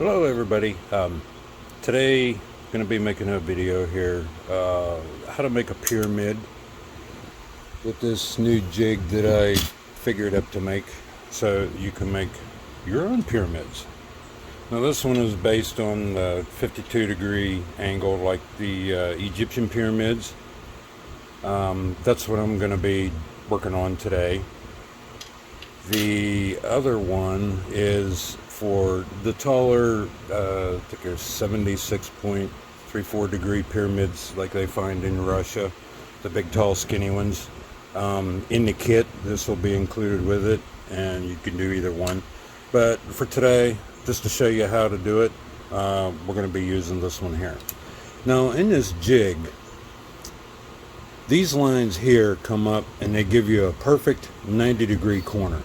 Hello everybody. Today I'm going to be making a video here how to make a pyramid with this new jig that I figured up to make so you can make your own pyramids. Now this one is based on the 52-degree angle like the Egyptian pyramids. That's what I'm going to be working on today. The other one is for the taller, I think there's 76.34 degree pyramids like they find in Russia, the big tall skinny ones. In the kit, this will be included with it, and you can do either one. But for today, just to show you how to do it, we're going to be using this one here. Now in this jig, these lines here come up and they give you a perfect 90-degree corner,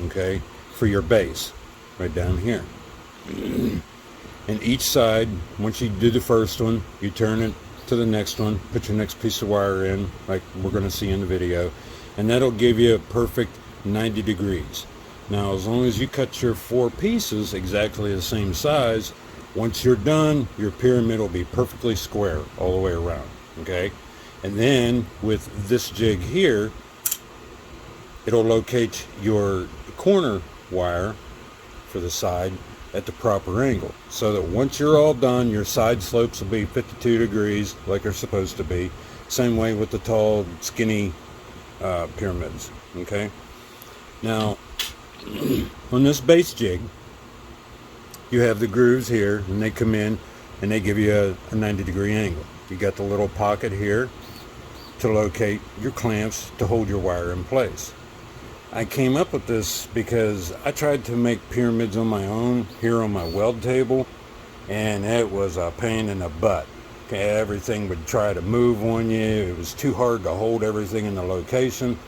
okay, for your base, right down here. And each side, once you do the first one, you turn it to the next one, put your next piece of wire in, like we're going to see in the video, and that'll give you a perfect 90 degrees. Now, as long as you cut your 4 pieces exactly the same size, once you're done, your pyramid will be perfectly square all the way around, okay? And then with this jig here, it'll locate your corner wire for the side at the proper angle, so that once you're all done, your side slopes will be 52 degrees like they're supposed to be. Same way with the tall, skinny pyramids, okay? Now, on this base jig, you have the grooves here, and they come in and they give you a 90-degree angle. You got the little pocket here to locate your clamps to hold your wire in place. I came up with this because I tried to make pyramids on my own here on my weld table, and it was a pain in the butt. Okay, everything would try to move on you. It was too hard to hold everything in the location.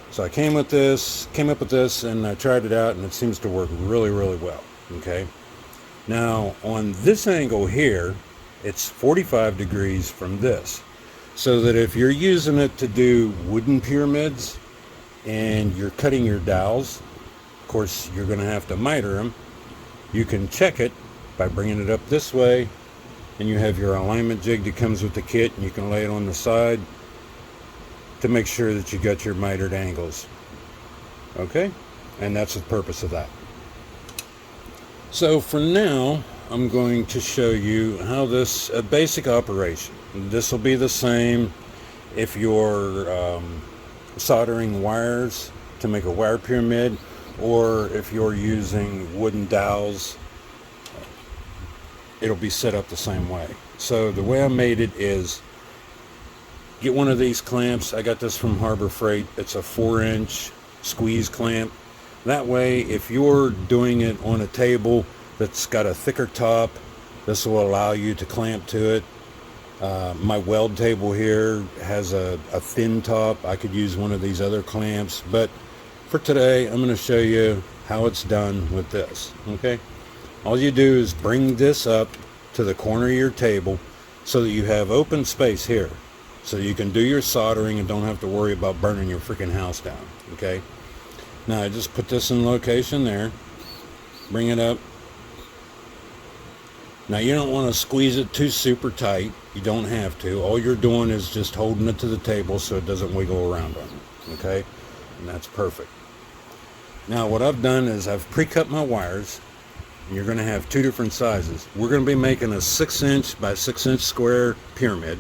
So I came up with this, and I tried it out, and it seems to work really, really well. Okay. Now on this angle here, it's 45 degrees from this. So that if you're using it to do wooden pyramids and you're cutting your dowels, of course you're going to have to miter them. You can check it by bringing it up this way, and you have your alignment jig that comes with the kit, and you can lay it on the side to make sure that you got your mitered angles. Okay? And that's the purpose of that. So for now, I'm going to show you how this basic operation. This will be the same if you're soldering wires to make a wire pyramid, or if you're using wooden dowels, it'll be set up the same way. So the way I made it is, get one of these clamps. I got this from Harbor Freight. It's a 4-inch squeeze clamp. That way, if you're doing it on a table that's got a thicker top, this will allow you to clamp to it. My weld table here has a thin top. I could use one of these other clamps, but for today I'm going to show you how it's done with this. Okay, all you do is bring this up to the corner of your table so that you have open space here, so you can do your soldering and don't have to worry about burning your freaking house down. Okay, now I just put this in location there, bring it up. Now you don't want to squeeze it too super tight. You don't have to. All you're doing is just holding it to the table so it doesn't wiggle around on you. Okay? And that's perfect. Now what I've done is I've pre-cut my wires. And you're going to have 2 different sizes. We're going to be making a 6-inch by 6-inch square pyramid.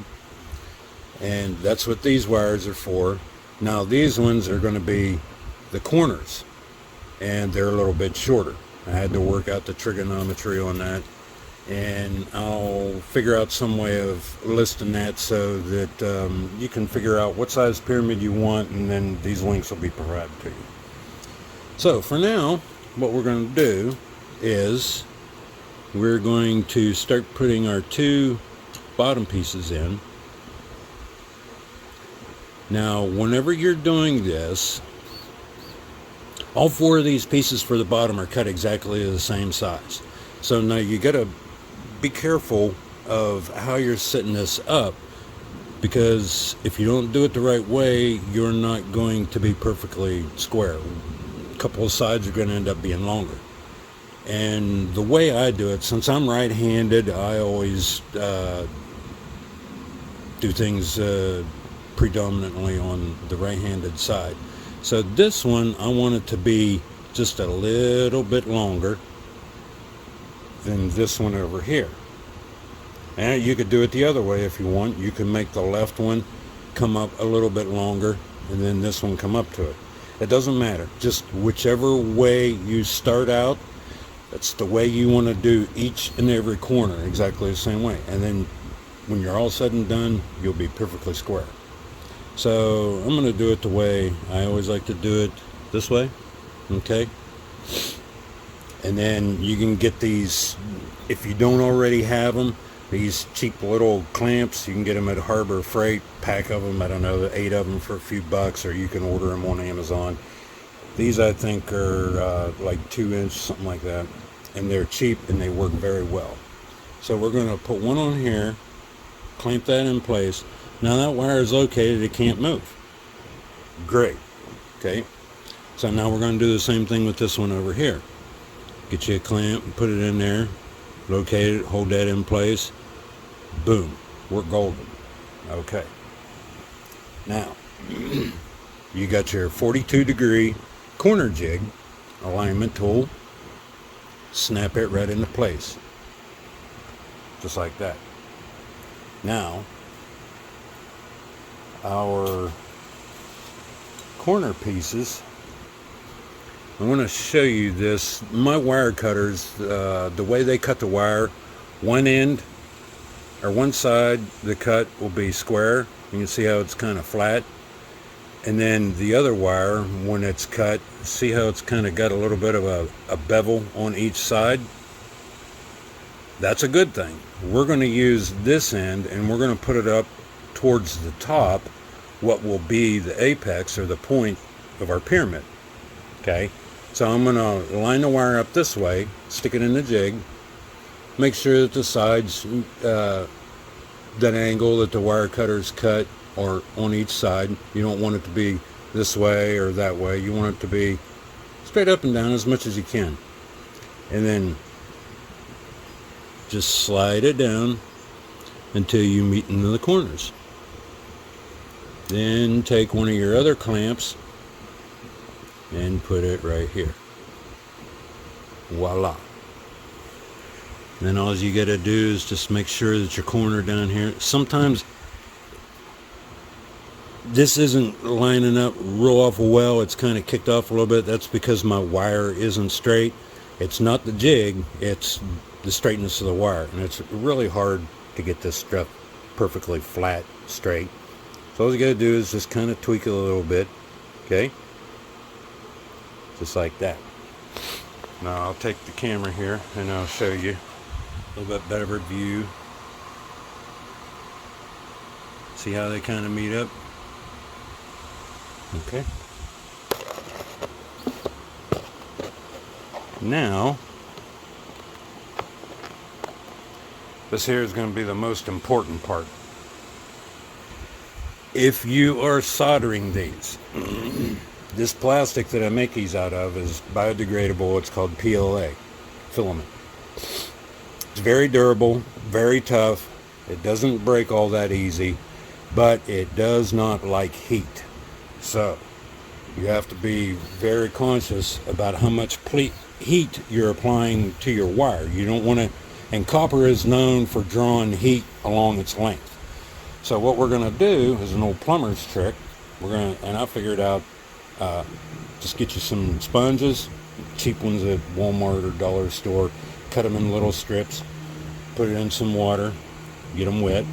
And that's what these wires are for. Now these ones are going to be the corners. And they're a little bit shorter. I had to work out the trigonometry on that. And I'll figure out some way of listing that so that you can figure out what size pyramid you want, and then these links will be provided to you. So for now, what we're going to do is we're going to start putting our 2 bottom pieces in. Now whenever you're doing this, all 4 of these pieces for the bottom are cut exactly the same size. So now you got to be careful of how you're setting this up, because if you don't do it the right way, you're not going to be perfectly square. A couple of sides are going to end up being longer. And the way I do it, since I'm right-handed, I always do things predominantly on the right-handed side. So this one, I want it to be just a little bit longer than this one over here. And you could do it the other way if you want. You can make the left one come up a little bit longer and then this one come up to it. It doesn't matter. Just whichever way you start out, that's the way you want to do each and every corner, exactly the same way. And then when you're all said and done, you'll be perfectly square. So I'm going to do it the way I always like to do it, this way. Okay? And then you can get these, if you don't already have them, these cheap little clamps. You can get them at Harbor Freight, pack of them, I don't know, 8 of them for a few bucks, or you can order them on Amazon. These I think are like 2-inch, something like that, and they're cheap and they work very well. So we're going to put one on here, clamp that in place. Now that wire is located, it can't move. Great. Okay, so now we're going to do the same thing with this one over here. Get you a clamp and put it in there, locate it, hold that in place, boom, we're golden. Okay, now you got your 42-degree corner jig alignment tool. Snap it right into place, just like that. Now our corner pieces, I want to show you this. My wire cutters, the way they cut the wire, one end or one side the cut will be square. You can see how it's kind of flat, and then the other wire, when it's cut, see how it's kind of got a little bit of a bevel on each side. That's a good thing. We're going to use this end and we're going to put it up towards the top, what will be the apex or the point of our pyramid. Okay, so I'm going to line the wire up this way, stick it in the jig, make sure that the sides, that angle that the wire cutters cut, or on each side. You don't want it to be this way or that way. You want it to be straight up and down as much as you can. And then just slide it down until you meet into the corners. Then take one of your other clamps and put it right here. Voila. And then all you got to do is just make sure that your corner down here, sometimes this isn't lining up real awful well, it's kind of kicked off a little bit. That's because my wire isn't straight. It's not the jig, it's the straightness of the wire, and it's really hard to get this stuff perfectly flat, straight. So all you got to do is just kind of tweak it a little bit, okay? Just like that. Now I'll take the camera here and I'll show you a little bit better view. See how they kind of meet up? Okay. Now, this here is going to be the most important part. If you are soldering these, this plastic that I make these out of is biodegradable. It's called PLA, filament. It's very durable, very tough. It doesn't break all that easy, but it does not like heat. So you have to be very conscious about how much heat you're applying to your wire. You don't want to, and copper is known for drawing heat along its length. So what we're going to do is an old plumber's trick. And I figured out, just get you some sponges, cheap ones at Walmart or dollar store, cut them in little strips, put it in some water, get them wet.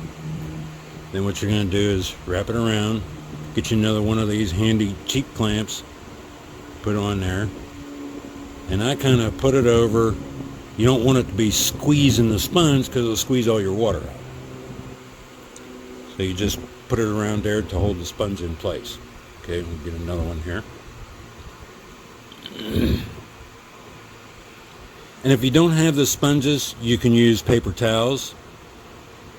Then what you're going to do is wrap it around, get you another one of these handy cheap clamps, put on there, and I kind of put it over. You don't want it to be squeezing the sponge because it'll squeeze all your water out. So you just put it around there to hold the sponge in place. Okay, we'll get another one here. And if you don't have the sponges, you can use paper towels.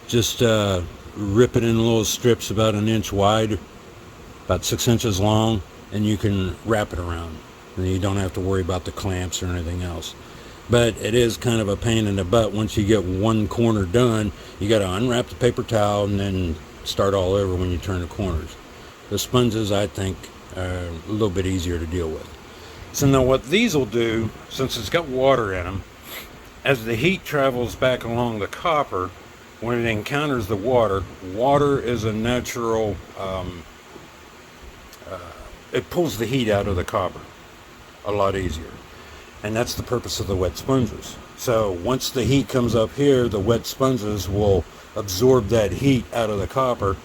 Just rip it in little strips about 1 inch wide, about 6 inches long, and you can wrap it around. And you don't have to worry about the clamps or anything else. but it is kind of a pain in the butt. Once you get one corner done, you got to unwrap the paper towel and then start all over when you turn the corners. The sponges, I think, are a little bit easier to deal with. So now what these will do, since it's got water in them, as the heat travels back along the copper, when it encounters the water, water is a natural, it pulls the heat out of the copper a lot easier. And that's the purpose of the wet sponges. So once the heat comes up here, the wet sponges will absorb that heat out of the copper.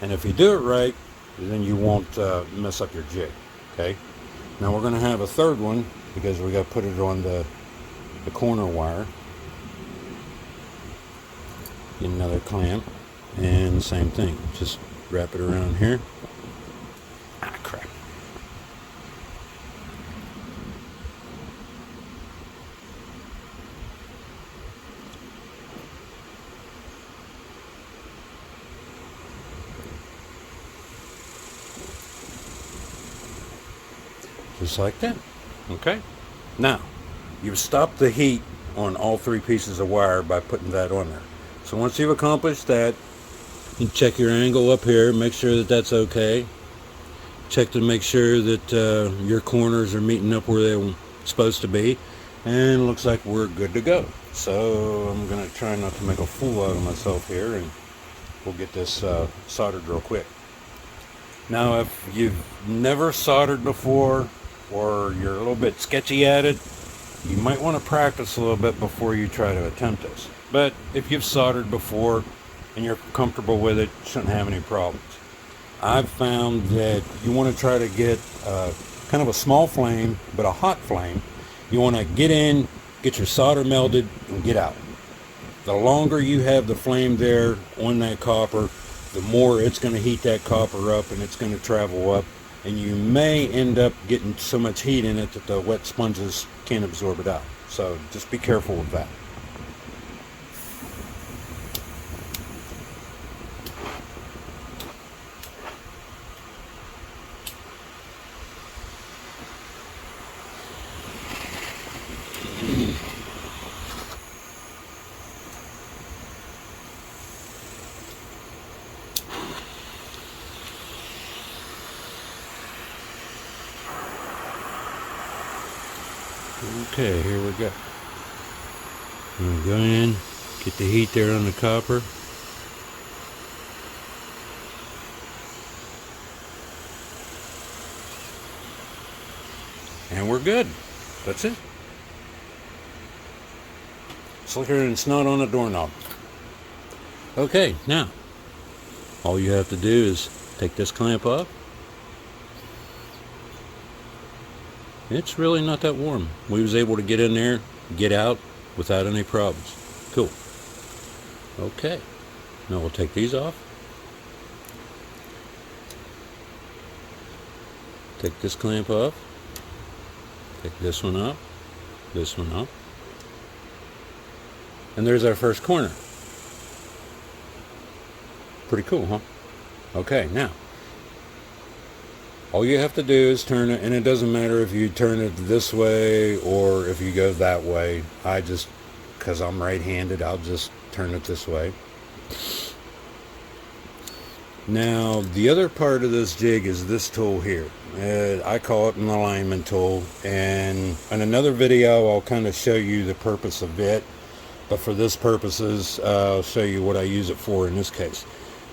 And if you do it right, then you won't mess up your jig. Okay. Now we're going to have a third one because we got to put it on the corner wire. Get another clamp and same thing. Just wrap it around here. Ah, crap. Just like that. Okay. Now, you've stopped the heat on all three pieces of wire by putting that on there. So once you've accomplished that, you check your angle up here, make sure that that's okay. Check to make sure that your corners are meeting up where they're supposed to be. And it looks like we're good to go. So I'm going to try not to make a fool out of myself here, and we'll get this soldered real quick. Now, if you've never soldered before, or you're a little bit sketchy at it, you might want to practice a little bit before you try to attempt this. But if you've soldered before and you're comfortable with it, you shouldn't have any problems. I've found that you want to try to get kind of a small flame, but a hot flame. You want to get in, get your solder melted, and get out. The longer you have the flame there on that copper, the more it's going to heat that copper up, and it's going to travel up, and you may end up getting so much heat in it that the wet sponges can't absorb it out. So just be careful with that. Okay, here we go. I'm going to go in, get the heat there on the copper. And we're good. That's it. Slicker and snot on a doorknob. Okay, now, all you have to do is take this clamp off. It's really not that warm. We was able to get in there, get out without any problems. Cool. Okay. Now we'll take these off. Take this clamp off. Take this one off. This one off. And there's our first corner. Pretty cool, huh? Okay, now, all you have to do is turn it, and it doesn't matter if you turn it this way or if you go that way. I just, because I'm right-handed, I'll just turn it this way. Now, the other part of this jig is this tool here. I call it an alignment tool, and in another video I'll kind of show you the purpose of it, but for this purposes I'll show you what I use it for in this case.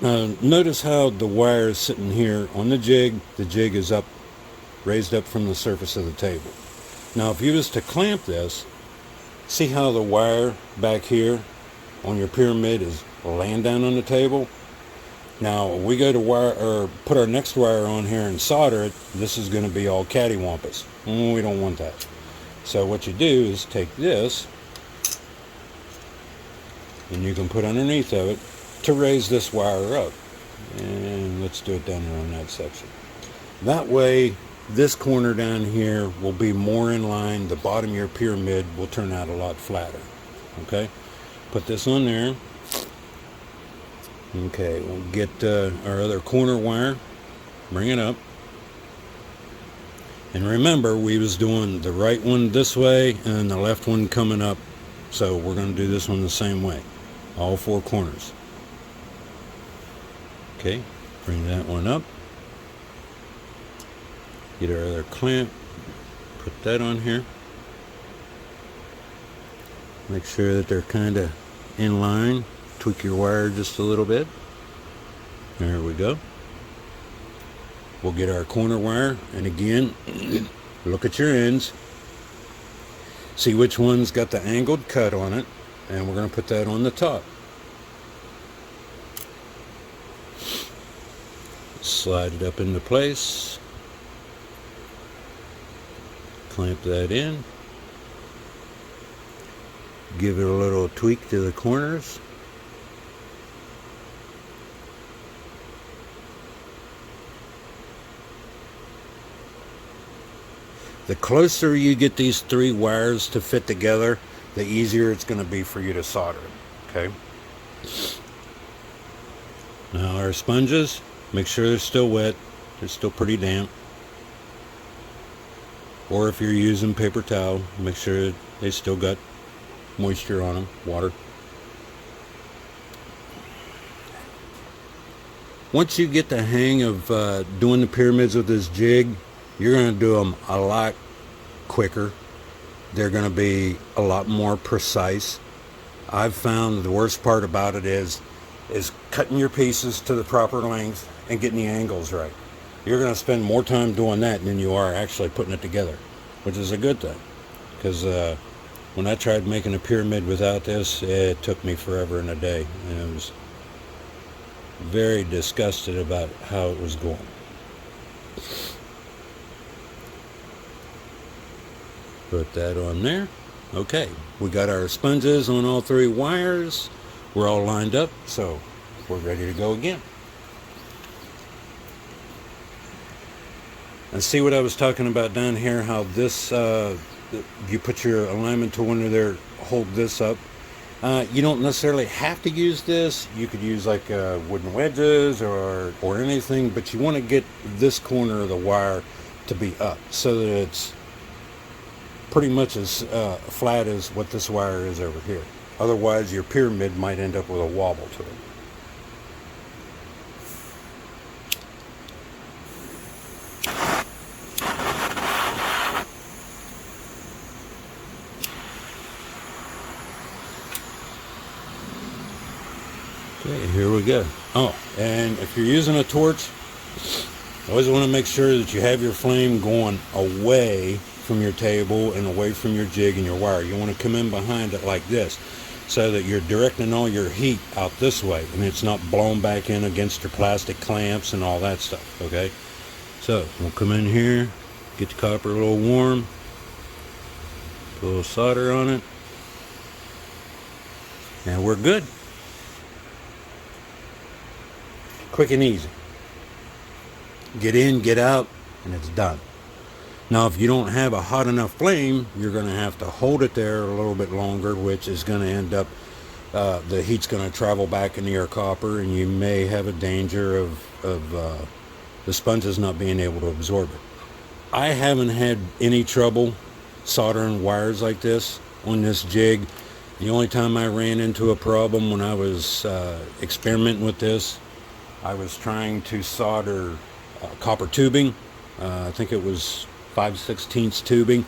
Now, notice how the wire is sitting here on the jig. The jig is up, raised up from the surface of the table. Now, if you was to clamp this, see how the wire back here on your pyramid is laying down on the table? Now, we go to wire, or put our next wire on here and solder it, this is going to be all cattywampus. We don't want that. So what you do is take this, and you can put underneath of it to raise this wire up. And let's do it down there on that section. That way, this corner down here will be more in line. The bottom of your pyramid will turn out a lot flatter. Okay? Put this on there. Okay, we'll get our other corner wire. Bring it up. And remember, we was doing the right one this way and the left one coming up. So we're going to do this one the same way. All four corners. Okay, bring that one up. Get our other clamp. Put that on here. Make sure that they're kind of in line. Tweak your wire just a little bit. There we go. We'll get our corner wire, and again, look at your ends. See which one's got the angled cut on it, and we're going to put that on the top. Slide it up into place. Clamp that in. Give it a little tweak to the corners. The closer you get these three wires to fit together, the easier it's going to be for you to solder it. Okay. Now our sponges, make sure they're still wet. They're still pretty damp. Or if you're using paper towel, make sure they still got moisture on them, water. Once you get the hang of doing the pyramids with this jig, you're going to do them a lot quicker. They're going to be a lot more precise. I've found the worst part about it is cutting your pieces to the proper length and getting the angles right. You're going to spend more time doing that than you are actually putting it together, which is a good thing. Because when I tried making a pyramid without this, it took me forever and a day. And I was very disgusted about how it was going. Put that on there. Okay, we got our sponges on all three wires. We're all lined up, so we're ready to go again. And see what I was talking about down here, how this, you put your alignment tool under there, hold this up. You don't necessarily have to use this. You could use like wooden wedges or anything, but you want to get this corner of the wire to be up so that it's pretty much as flat as what this wire is over here. Otherwise your pyramid might end up with a wobble to it. Okay, here we go. Oh, and if you're using a torch, always want to make sure that you have your flame going away from your table and away from your jig and your wire. You want to come in behind it like this so that you're directing all your heat out this way and it's not blown back in against your plastic clamps and all that stuff. Okay, so we'll come in here, get the copper a little warm, put a little solder on it, and we're good. Quick and easy. Get in, get out, and it's done. Now if you don't have a hot enough flame, you're going to have to hold it there a little bit longer, which is going to end up, the heat's going to travel back into your copper, and you may have a danger of the sponges not being able to absorb it. I haven't had any trouble soldering wires like this on this jig. The only time I ran into a problem when I was experimenting with this, I was trying to solder copper tubing. I think it was 5/16 tubing,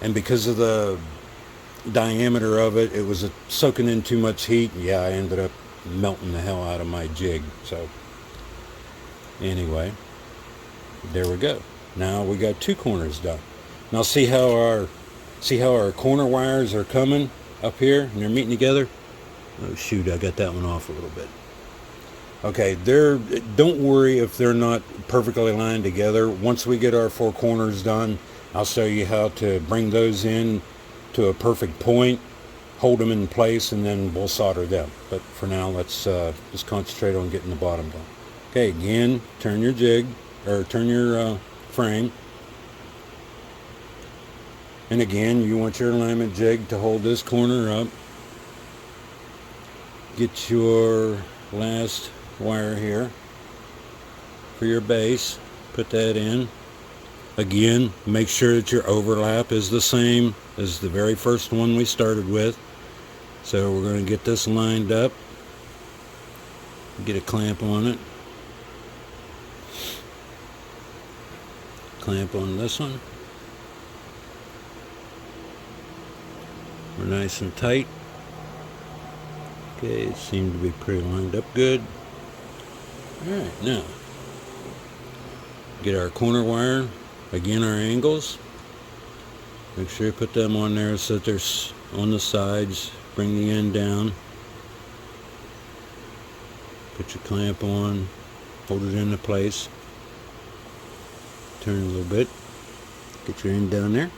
and because of the diameter of it, it was soaking in too much heat. Yeah, I ended up melting the hell out of my jig. So anyway, there we go. Now we got two corners done. Now see how our corner wires are coming up here and they're meeting together. Oh shoot, I got that one off a little bit. Okay, don't worry if they're not perfectly lined together. Once we get our four corners done, I'll show you how to bring those in to a perfect point, hold them in place, and then we'll solder them. But for now, let's just concentrate on getting the bottom done. Okay, again, turn your jig, or turn your frame. And again, you want your alignment jig to hold this corner up. Get your last wire here for your base, put that in, Again, make sure that your overlap is the same as the very first one we started with. So we're going to get this lined up, get a clamp on it, clamp on this one. We're nice and tight. Okay, it seemed to be pretty lined up good. Alright, now get our corner wire, again our angles. Make sure you put them on there so that they're on the sides. Bring the end down. Put your clamp on, hold it into place. Turn a little bit. Get your end down there.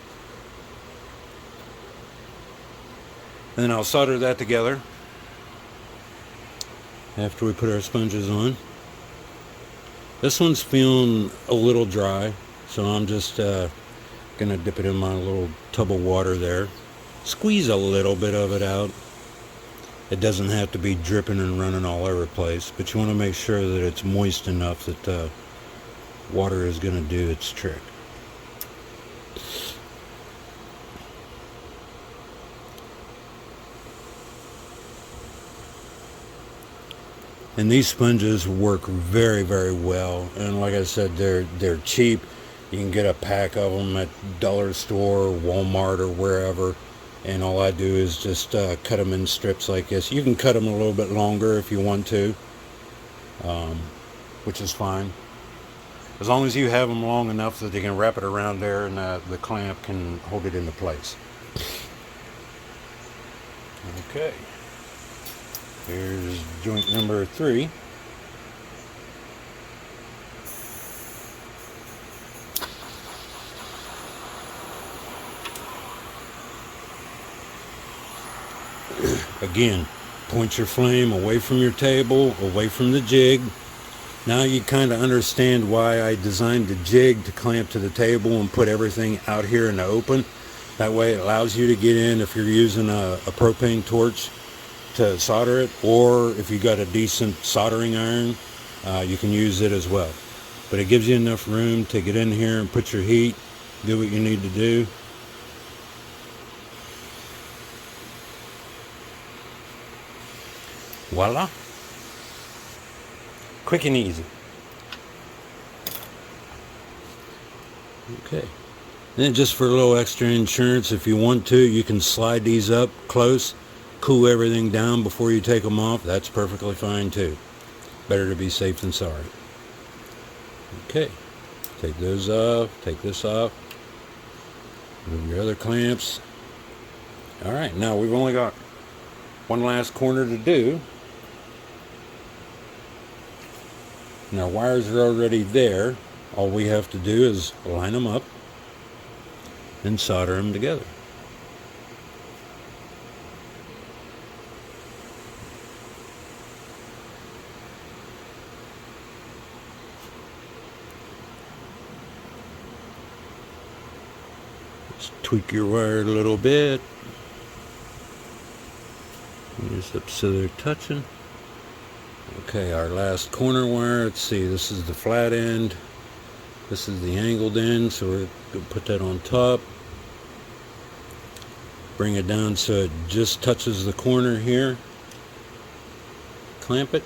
And then I'll solder that together after we put our sponges on. This one's feeling a little dry, so I'm just gonna dip it in my little tub of water there. Squeeze a little bit of it out. It doesn't have to be dripping and running all over the place, but you want to make sure that it's moist enough that water is going to do its trick. And these sponges work very, very well. And like I said, they're cheap. You can get a pack of them at dollar store, Walmart, or wherever. And all I do is just cut them in strips like this. You can cut them a little bit longer if you want to, which is fine. As long as you have them long enough that they can wrap it around there and the clamp can hold it into place. Okay. Here's joint number 3. Again, point your flame away from your table, away from the jig. Now you kind of understand why I designed the jig to clamp to the table and put everything out here in the open. That way it allows you to get in if you're using a propane torch to solder it, or if you got a decent soldering iron, you can use it as well. But it gives you enough room to get in here and put your heat, do what you need to do. Voila. Quick and easy. Okay. Then just for a little extra insurance, if you want to, you can slide these up close, cool everything down before you take them off. That's perfectly fine too. Better to be safe than sorry. Okay. Take those off. Take this off. Move your other clamps. Alright, now we've only got one last corner to do. And our wires are already there. All we have to do is line them up and solder them together. Just tweak your wire a little bit. Just up so they're touching. Okay, our last corner wire, let's see, this is the flat end, this is the angled end, so we're going to put that on top. Bring it down so it just touches the corner here. Clamp it.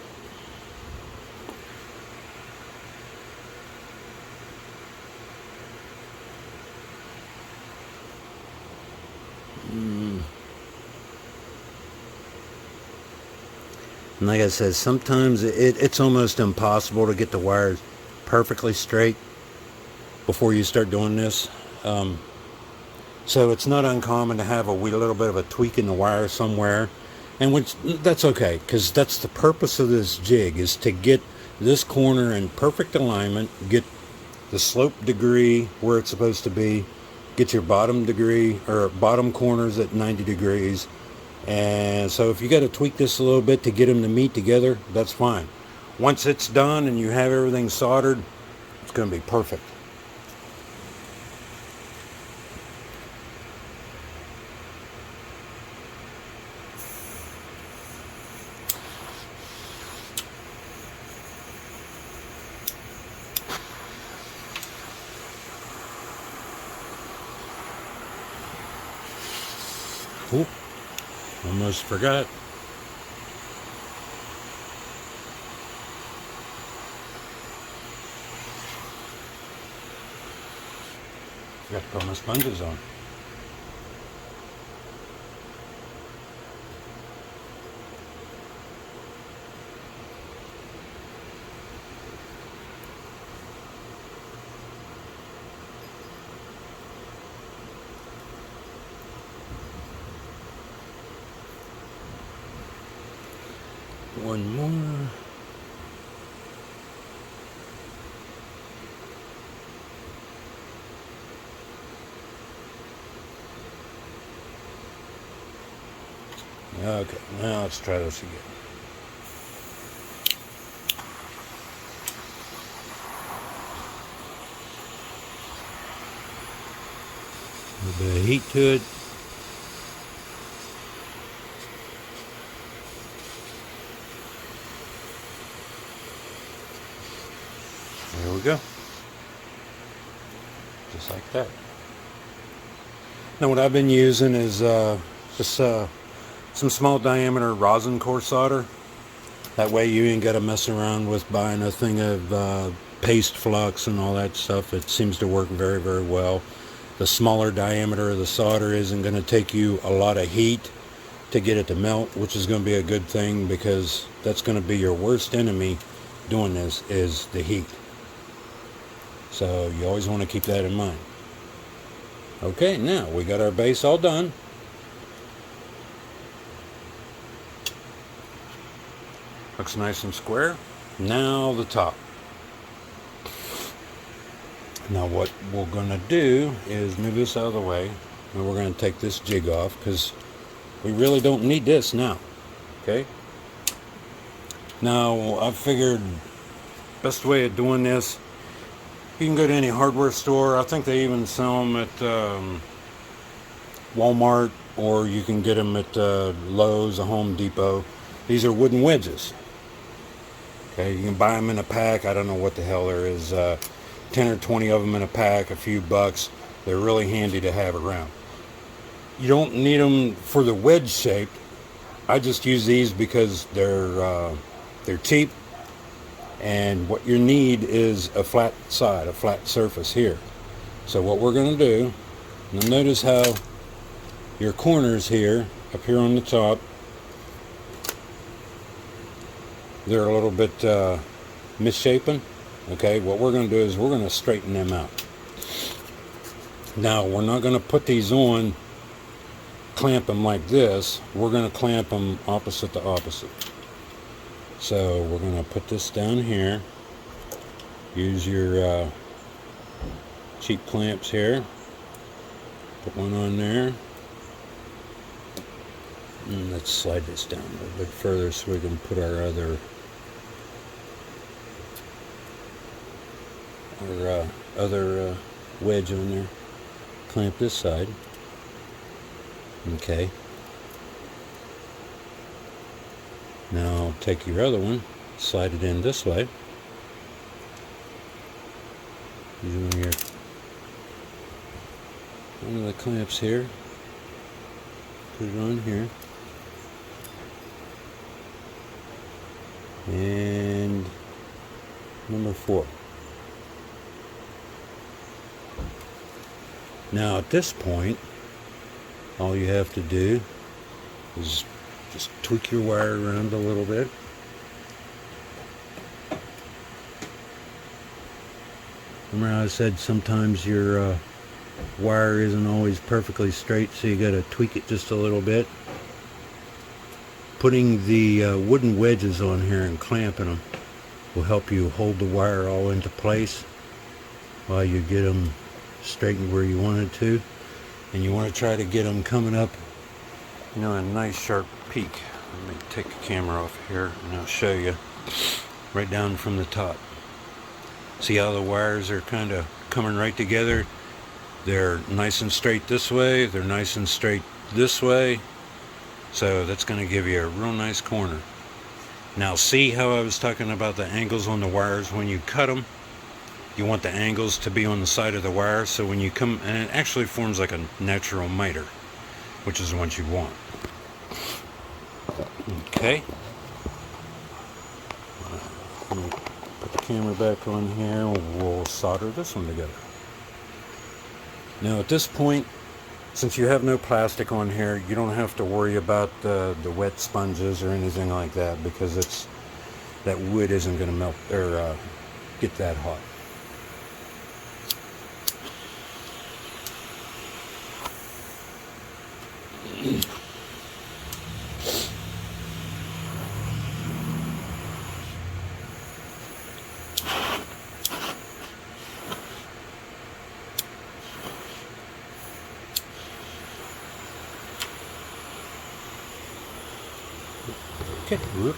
And like I said, sometimes it's almost impossible to get the wires perfectly straight before you start doing this. So it's not uncommon to have a wee little bit of a tweak in the wire somewhere. And which that's okay, because that's the purpose of this jig, is to get this corner in perfect alignment, get the slope degree where it's supposed to be, get your bottom degree or bottom corners at 90 degrees. And so if you got to tweak this a little bit to get them to meet together, that's fine. Once it's done and you have everything soldered, it's going to be perfect. Oop, almost forgot. Forgot to put my sponges on. One more. Okay, now let's try this again. A little bit of heat to it. There we go. Just like that. Now what I've been using is just some small diameter rosin core solder. That way you ain't got to mess around with buying a thing of paste flux and all that stuff. It seems to work very, very well. The smaller diameter of the solder isn't going to take you a lot of heat to get it to melt, which is going to be a good thing, because that's going to be your worst enemy doing this, is the heat. So you always want to keep that in mind. Okay, now we got our base all done. Looks nice and square. Now the top. Now what we're going to do is move this out of the way, and we're going to take this jig off, because we really don't need this now. Okay. Now I figured best way of doing this, you can go to any hardware store. I think they even sell them at Walmart, or you can get them at Lowe's or Home Depot. These are wooden wedges. Okay, you can buy them in a pack. I don't know what the hell there is. 10 or 20 of them in a pack, a few bucks. They're really handy to have around. You don't need them for the wedge shape. I just use these because they're cheap, and what you need is a flat side, a flat surface here. So what we're going to do, you'll notice how your corners here, up here on the top, they're a little bit misshapen. Okay, what we're going to do is we're going to straighten them out. Now we're not going to put these on, clamp them like this. We're going to clamp them opposite to opposite. So we're going to put this down here. Use your cheap clamps here. Put one on there. And let's slide this down a little bit further so we can put our other wedge on there. Clamp this side. Okay. Now take your other one, slide it in this way. Using one of the clamps here. Put it on here. And number 4. Now at this point, all you have to do is just tweak your wire around a little bit. Remember how I said sometimes your wire isn't always perfectly straight, so you got to tweak it just a little bit. Putting the wooden wedges on here and clamping them will help you hold the wire all into place while you get them straightened where you want it to. And you want to try to get them coming up, you know, a nice sharp peak. Let me take the camera off here and I'll show you right down from the top. See how the wires are kind of coming right together? They're nice and straight this way, they're nice and straight this way. So that's going to give you a real nice corner. Now see how I was talking about the angles on the wires when you cut them? You want the angles to be on the side of the wire, so when you come, and it actually forms like a natural miter. which is the ones you want. Okay. Let me put the camera back on here. We'll solder this one together. Now at this point, since you have no plastic on here, you don't have to worry about the wet sponges or anything like that, because that wood isn't going to melt or get that hot. Okay. Whoop.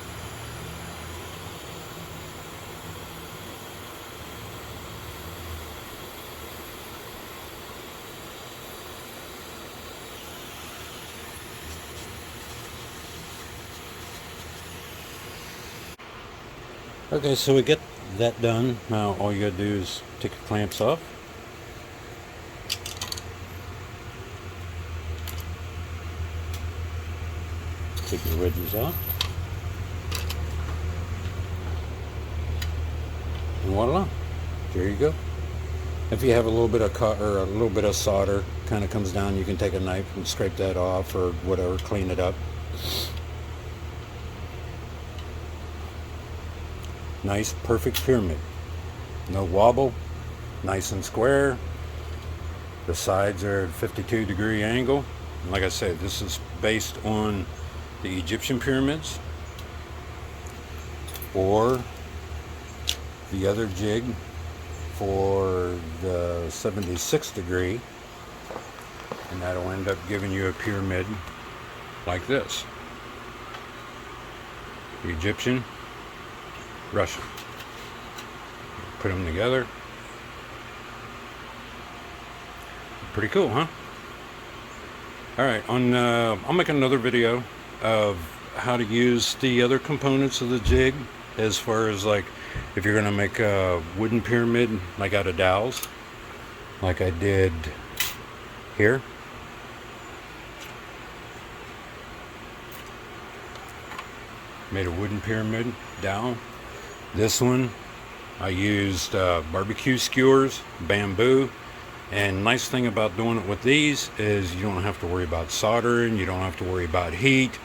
Okay, so we get that done. Now all you gotta do is take the clamps off. Take the wedges off. And voila, there you go. If you have a little bit of a little bit of solder kind of comes down, you can take a knife and scrape that off or whatever, clean it up. Nice, perfect pyramid. No wobble, nice and square. The sides are at 52-degree angle. And like I said, this is based on the Egyptian pyramids or the other jig for the 76 degree, and that'll end up giving you a pyramid like this. The Egyptian, Russian. Put them together. Pretty cool, huh? Alright, I'll make another video of how to use the other components of the jig, as far as like if you're gonna make a wooden pyramid like out of dowels, like I did here. Made a wooden pyramid dowel. This one I used barbecue skewers, bamboo, and nice thing about doing it with these is you don't have to worry about soldering, you don't have to worry about heat.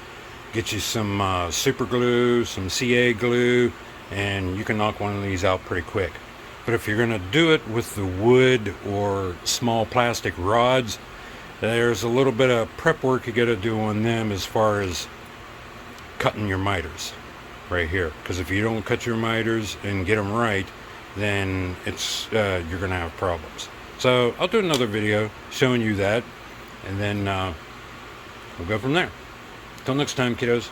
Get you some super glue, some CA glue, and you can knock one of these out pretty quick. But if you're going to do it with the wood or small plastic rods, there's a little bit of prep work you got to do on them, as far as cutting your miters right here, because if you don't cut your miters and get them right, then it's you're going to have problems. So I'll do another video showing you that, and then we'll go from there. Till next time, kiddos.